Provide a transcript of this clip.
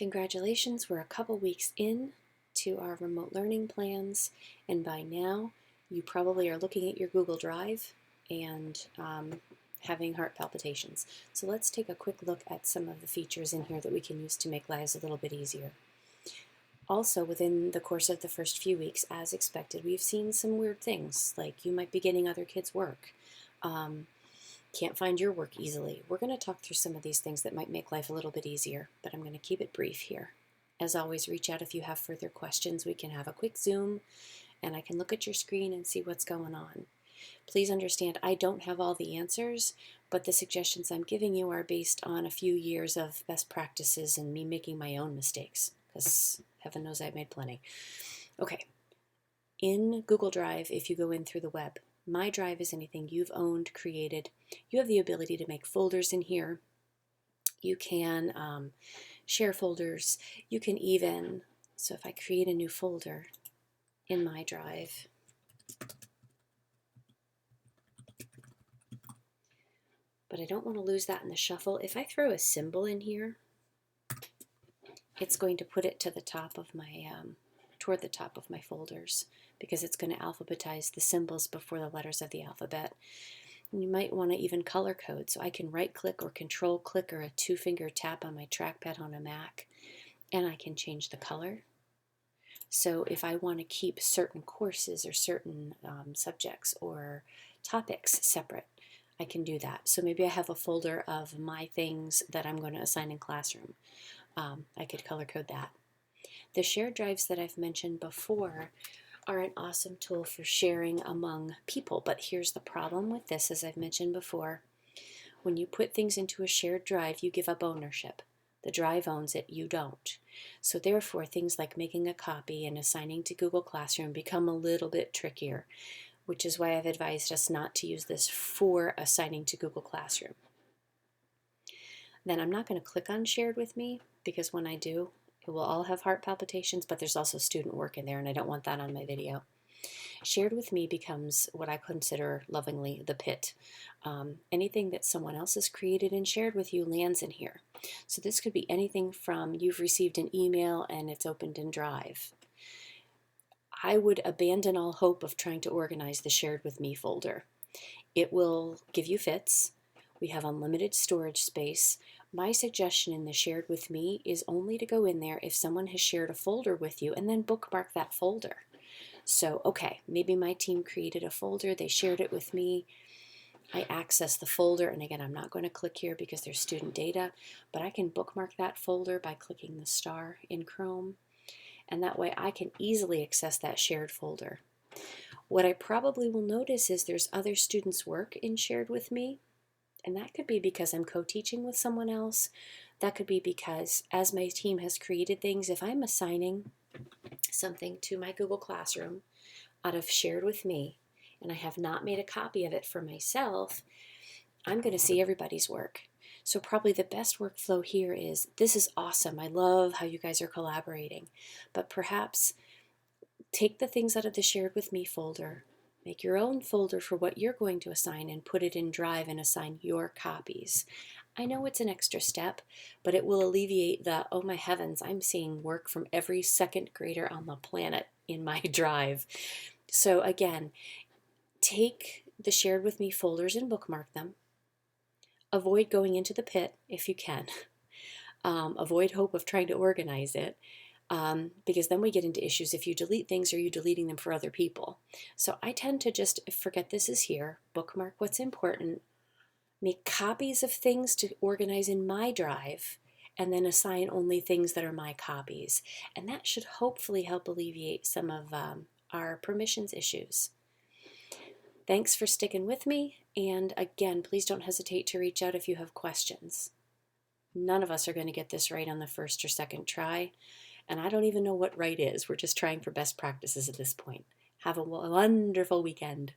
Congratulations, we're a couple weeks in to our remote learning plans, and by now you probably are looking at your Google Drive and having heart palpitations. So let's take a quick look at some of the features in here that we can use to make lives a little bit easier. Also, within the course of the first few weeks, as expected, we've seen some weird things, like you might be getting other kids' work. Can't find your work easily. We're going to talk through some of these things that might make life a little bit easier, but I'm going to keep it brief here. As always, reach out if you have further questions. We can have a quick Zoom, and I can look at your screen and see what's going on. Please understand, I don't have all the answers, but the suggestions I'm giving you are based on a few years of best practices and me making my own mistakes, because heaven knows I've made plenty. Okay, in Google Drive, if you go in through the web, My Drive is anything you've owned, created. You have the ability to make folders in here. You can share folders. You can even, so if I create a new folder in My Drive, but I don't want to lose that in the shuffle. If I throw a symbol in here, it's going to put it to the top of my, toward the top of my folders, because it's going to alphabetize the symbols before the letters of the alphabet. And you might want to even color code, so I can right click or control click or a two-finger tap on my trackpad on a Mac, and I can change the color. So if I want to keep certain courses or certain subjects or topics separate, I can do that. So maybe I have a folder of my things that I'm going to assign in classroom. I could color code that. The shared drives that I've mentioned before are an awesome tool for sharing among people, but here's the problem with this, as I've mentioned before. When you put things into a shared drive, you give up ownership. The drive owns it, you don't. So therefore, things like making a copy and assigning to Google Classroom become a little bit trickier, which is why I've advised us not to use this for assigning to Google Classroom. Then I'm not going to click on Shared with Me, because when I do, it will all have heart palpitations, but there's also student work in there, and I don't want that on my video. Shared with Me becomes what I consider lovingly the pit. Anything that someone else has created and shared with you lands in here. So this could be anything from you've received an email and it's opened in Drive. I would abandon all hope of trying to organize the Shared with Me folder. It will give you fits. We have unlimited storage space. My suggestion in the Shared with Me is only to go in there if someone has shared a folder with you and then bookmark that folder. So, okay, maybe my team created a folder, they shared it with me, I access the folder, and again, I'm not going to click here because there's student data, but I can bookmark that folder by clicking the star in Chrome, and that way I can easily access that shared folder. What I probably will notice is there's other students' work in Shared with Me, and that could be because I'm co-teaching with someone else. That could be because as my team has created things, if I'm assigning something to my Google Classroom out of Shared with Me, and I have not made a copy of it for myself, I'm going to see everybody's work. So probably the best workflow here is, this is awesome, I love how you guys are collaborating, but perhaps take the things out of the Shared with Me folder, make your own folder for what you're going to assign, and put it in Drive and assign your copies. I know it's an extra step, but it will alleviate the, oh my heavens, I'm seeing work from every second grader on the planet in my Drive. So again, take the Shared with Me folders and bookmark them. Avoid going into the pit if you can. Avoid hope of trying to organize it. Because then we get into issues if you delete things, are you deleting them for other people? So I tend to just forget this is here, bookmark what's important, make copies of things to organize in my Drive, and then assign only things that are my copies. And that should hopefully help alleviate some of our permissions issues. Thanks for sticking with me, and again, please don't hesitate to reach out if you have questions. None of us are going to get this right on the first or second try, and I don't even know what right is. We're just trying for best practices at this point. Have a wonderful weekend.